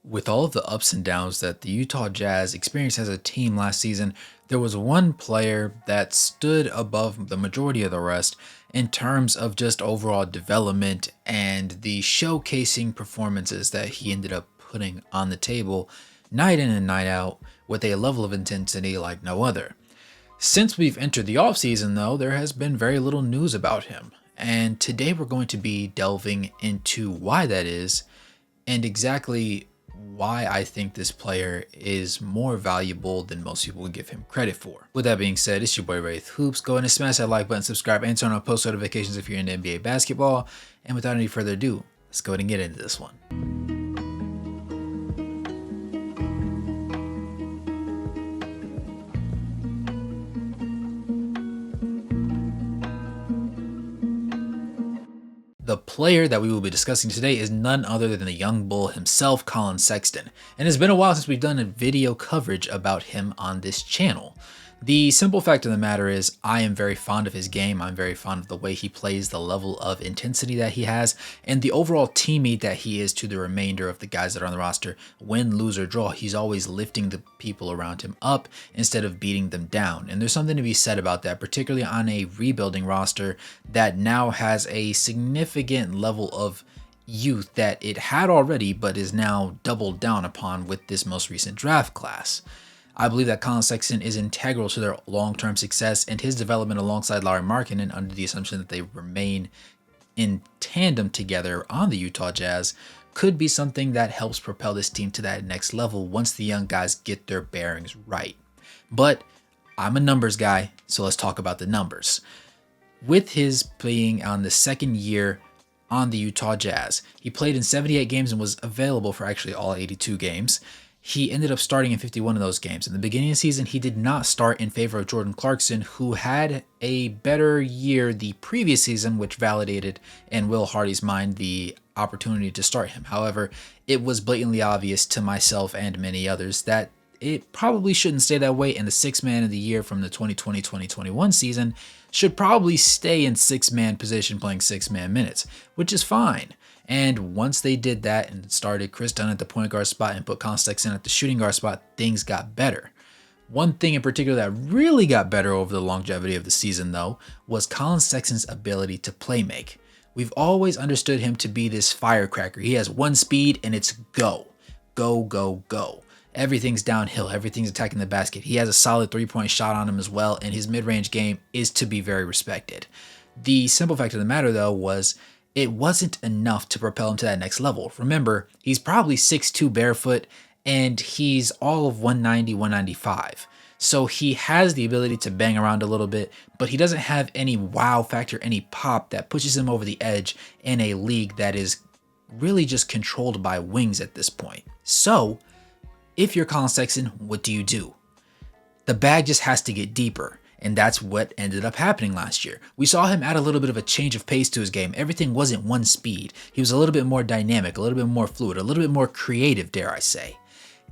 With all of the ups and downs that the Utah Jazz experienced as a team last season, there was one player that stood above the majority of the rest in terms of just overall development and the showcasing performances that he ended up putting on the table night in and night out with a level of intensity like no other. Since we've entered the offseason, though, there has been very little news about him. And today we're going to be delving into why that is and exactly why I think this player is more valuable than most people would give him credit for. With that being said, it's your boy Wraith Hoops. Go ahead and smash that like button, subscribe, and turn on post notifications if you're into NBA basketball. And without any further ado, let's go ahead and get into this one. The player that we will be discussing today is none other than the young bull himself, Collin Sexton, and it's been a while since we've done a video coverage about him on this channel. The simple fact of the matter is I am very fond of his game. I'm very fond of the way he plays, the level of intensity that he has, and the overall teammate that he is to the remainder of the guys that are on the roster. Win, lose, or draw, he's always lifting the people around him up instead of beating them down. And there's something to be said about that, particularly on a rebuilding roster that now has a significant level of youth that it had already, but is now doubled down upon with this most recent draft class. I believe that Collin Sexton is integral to their long-term success and his development alongside Lauri Markkanen, under the assumption that they remain in tandem together on the Utah Jazz, could be something that helps propel this team to that next level once the young guys get their bearings right. But I'm a numbers guy, so let's talk about the numbers. With his playing on the second year on the Utah Jazz, he played in 78 games and was available for actually all 82 games. He ended up starting in 51 of those games. In the beginning of the season, he did not start in favor of Jordan Clarkson, who had a better year the previous season, which validated in Will Hardy's mind the opportunity to start him. However, it was blatantly obvious to myself and many others that it probably shouldn't stay that way, and the sixth man of the year from the 2020-2021 season should probably stay in six-man position playing six-man minutes, which is fine. And once they did that and started Chris Dunn at the point guard spot and put Collin Sexton at the shooting guard spot, things got better. One thing in particular that really got better over the longevity of the season, though, was Collin Sexton's ability to play make. We've always understood him to be this firecracker. He has one speed and it's go. Go, go, go. Everything's downhill. Everything's attacking the basket. He has a solid three-point shot on him as well, and his mid-range game is to be very respected. The simple fact of the matter, though, was it wasn't enough to propel him to that next level. Remember, he's probably 6'2" barefoot, and he's all of 190, 195. So he has the ability to bang around a little bit, but he doesn't have any wow factor, any pop that pushes him over the edge in a league that is really just controlled by wings at this point. So if you're Collin Sexton, what do? The bag just has to get deeper. And that's what ended up happening last year. We saw him add a little bit of a change of pace to his game. Everything wasn't one speed. He was a little bit more dynamic, a little bit more fluid, a little bit more creative, dare I say.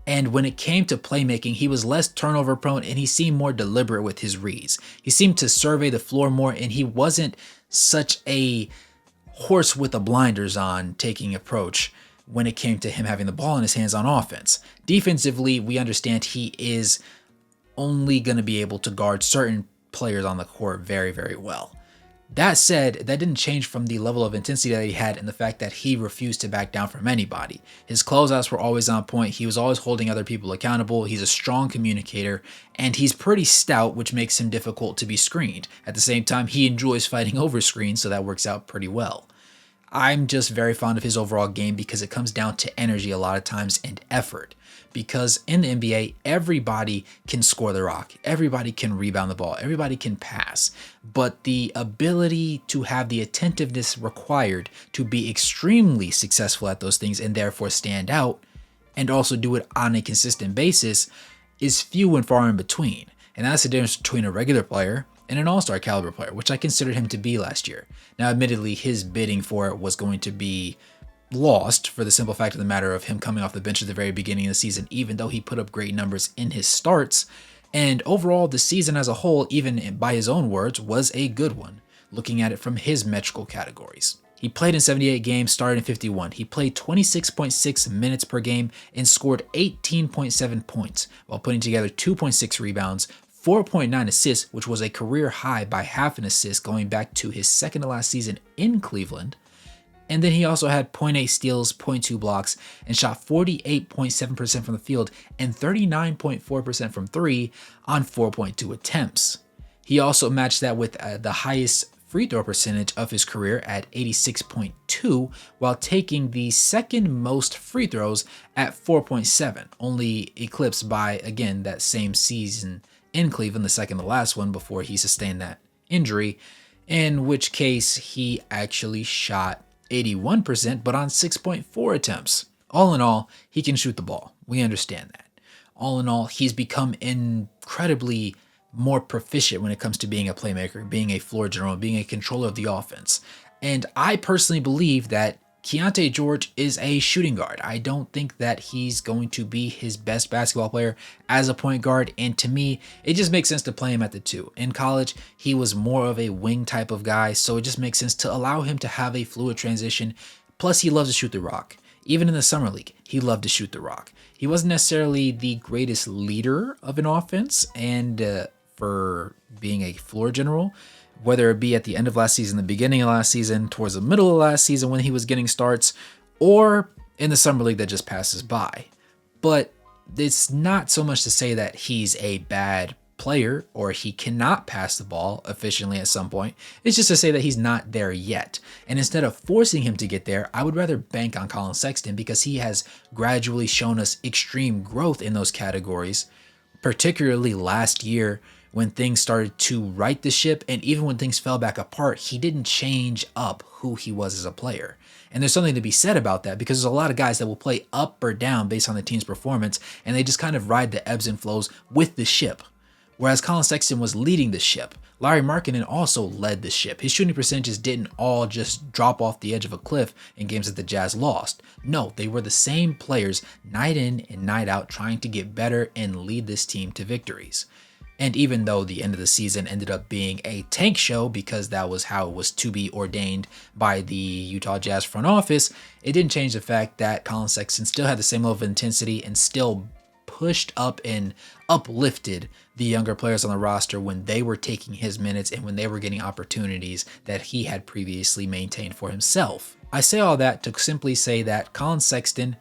And when it came to playmaking, he was less turnover prone and he seemed more deliberate with his reads. He seemed to survey the floor more, and he wasn't such a horse with the blinders on taking approach when it came to him having the ball in his hands on offense. Defensively, we understand he is only going to be able to guard certain players on the court very, very well. That said, that didn't change from the level of intensity that he had and the fact that he refused to back down from anybody. His closeouts were always on point. He was always holding other people accountable. He's a strong communicator, and he's pretty stout, which makes him difficult to be screened. At the same time, he enjoys fighting over screens, so that works out pretty well. I'm just very fond of his overall game because it comes down to energy a lot of times and effort. Because in the NBA, everybody can score the rock, everybody can rebound the ball, everybody can pass, but the ability to have the attentiveness required to be extremely successful at those things and therefore stand out and also do it on a consistent basis is few and far in between. And that's the difference between a regular player and an all-star caliber player, which I considered him to be last year. Now, admittedly, his bidding for it was going to be lost for the simple fact of the matter of him coming off the bench at the very beginning of the season, even though he put up great numbers in his starts. And overall, the season as a whole, even by his own words, was a good one, looking at it from his metrical categories. He played in 78 games, started in 51. He played 26.6 minutes per game and scored 18.7 points while putting together 2.6 rebounds, 4.9 assists, which was a career high by half an assist going back to his second to last season in Cleveland. And then he also had 0.8 steals, 0.2 blocks, and shot 48.7% from the field and 39.4% from three on 4.2 attempts. He also matched that with the highest free throw percentage of his career at 86.2, while taking the second most free throws at 4.7, only eclipsed by, again, that same season in Cleveland, the second to last one before he sustained that injury, in which case he actually shot 81%, but on 6.4 attempts. All in all, he can shoot the ball. We understand that. All in all, he's become incredibly more proficient when it comes to being a playmaker, being a floor general, being a controller of the offense. And I personally believe that Keyonte George is a shooting guard. I don't think that he's going to be his best basketball player as a point guard. And to me, it just makes sense to play him at the two. In college, he was more of a wing type of guy, so it just makes sense to allow him to have a fluid transition. Plus, he loves to shoot the rock. Even in the summer league, he loved to shoot the rock. He wasn't necessarily the greatest leader of an offense, and for being a floor general, whether it be at the end of last season, the beginning of last season, towards the middle of last season when he was getting starts, or in the summer league that just passes by. But it's not so much to say that he's a bad player or he cannot pass the ball efficiently at some point. It's just to say that he's not there yet. And instead of forcing him to get there, I would rather bank on Collin Sexton because he has gradually shown us extreme growth in those categories, particularly last year when things started to right the ship, and even when things fell back apart, he didn't change up who he was as a player. And there's something to be said about that because there's a lot of guys that will play up or down based on the team's performance, and they just kind of ride the ebbs and flows with the ship. Whereas Collin Sexton was leading the ship. Larry Markkinen also led the ship. His shooting percentages didn't all just drop off the edge of a cliff in games that the Jazz lost. No, they were the same players night in and night out trying to get better and lead this team to victories. And even though the end of the season ended up being a tank show because that was how it was to be ordained by the Utah Jazz front office, it didn't change the fact that Collin Sexton still had the same level of intensity and still pushed up and uplifted the younger players on the roster when they were taking his minutes and when they were getting opportunities that he had previously maintained for himself. I say all that to simply say that Collin Sexton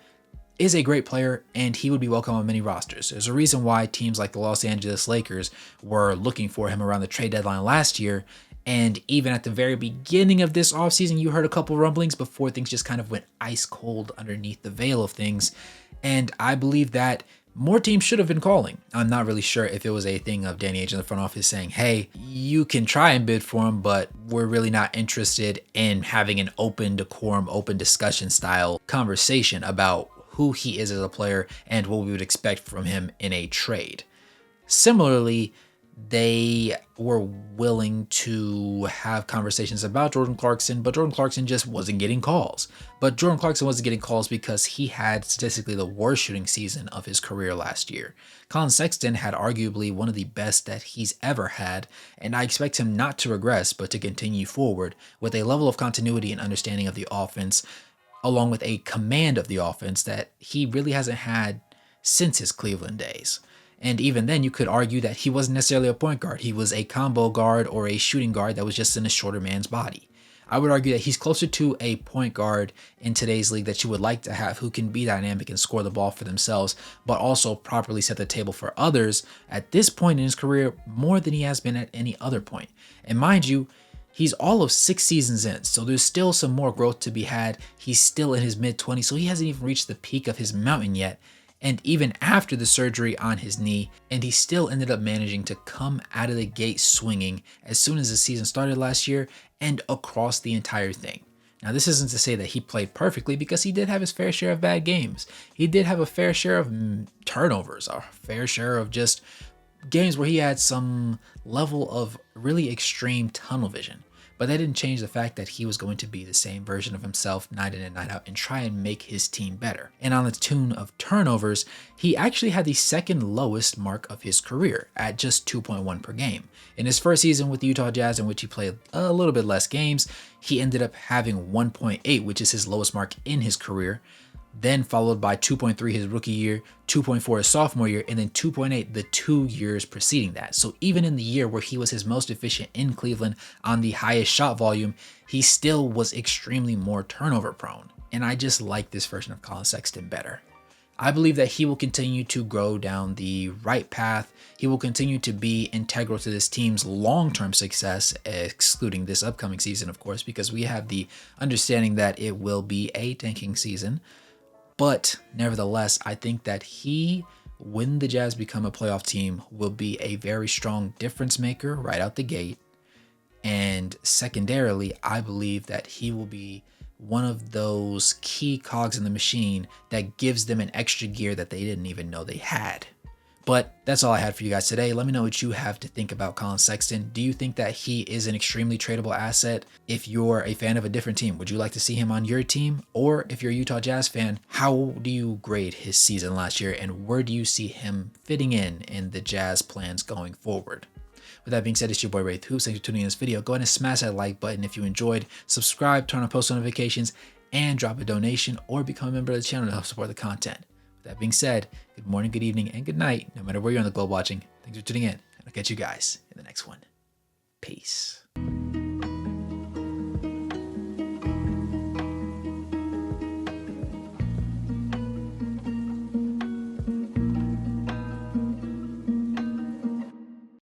is a great player and he would be welcome on many rosters. There's a reason why teams like the Los Angeles Lakers were looking for him around the trade deadline last year. And even at the very beginning of this offseason, you heard a couple rumblings before things just kind of went ice cold underneath the veil of things. And I believe that more teams should have been calling. I'm not really sure if it was a thing of Danny Ainge in the front office saying, hey, you can try and bid for him, but we're really not interested in having an open decorum, open discussion style conversation about who he is as a player and what we would expect from him in a trade. Similarly, they were willing to have conversations about Jordan Clarkson, but Jordan Clarkson just wasn't getting calls. But Jordan Clarkson wasn't getting calls because he had statistically the worst shooting season of his career last year. Collin Sexton had arguably one of the best that he's ever had, and I expect him not to regress, but to continue forward with a level of continuity and understanding of the offense, along with a command of the offense that he really hasn't had since his Cleveland days. And even then, you could argue that he wasn't necessarily a point guard. He was a combo guard or a shooting guard that was just in a shorter man's body. I would argue that he's closer to a point guard in today's league that you would like to have who can be dynamic and score the ball for themselves, but also properly set the table for others at this point in his career more than he has been at any other point. And mind you, he's all of 6 seasons in, so there's still some more growth to be had. He's still in his mid-20s, so he hasn't even reached the peak of his mountain yet. And even after the surgery on his knee, and he still ended up managing to come out of the gate swinging as soon as the season started last year and across the entire thing. Now, this isn't to say that he played perfectly because he did have his fair share of bad games. He did have a fair share of turnovers, a fair share of just games where he had some level of really extreme tunnel vision. but that didn't change the fact that he was going to be the same version of himself night in and night out and try and make his team better. And on the tune of turnovers, he actually had the second lowest mark of his career at just 2.1 per game. In his first season with the Utah Jazz, in which he played a little bit less games, he ended up having 1.8, which is his lowest mark in his career. Then followed by 2.3 his rookie year, 2.4 his sophomore year, and then 2.8 the 2 years preceding that. So even in the year where he was his most efficient in Cleveland on the highest shot volume, he still was extremely more turnover prone. And I just like this version of Collin Sexton better. I believe that he will continue to grow down the right path. He will continue to be integral to this team's long-term success, excluding this upcoming season, of course, because we have the understanding that it will be a tanking season. But nevertheless, I think that he, when the Jazz become a playoff team, will be a very strong difference maker right out the gate. And secondarily, I believe that he will be one of those key cogs in the machine that gives them an extra gear that they didn't even know they had. But that's all I had for you guys today. Let me know what you have to think about Collin Sexton. Do you think that he is an extremely tradable asset? If you're a fan of a different team, would you like to see him on your team? Or if you're a Utah Jazz fan, how do you grade his season last year and where do you see him fitting in the Jazz plans going forward? With that being said, it's your boy Wraith Hoops. Thanks for tuning in this video. Go ahead and smash that like button if you enjoyed. Subscribe, turn on post notifications, and drop a donation or become a member of the channel to help support the content. With that being said, good morning, good evening, and good night, no matter where you're on the globe watching. Thanks for tuning in, and I'll catch you guys in the next one. Peace.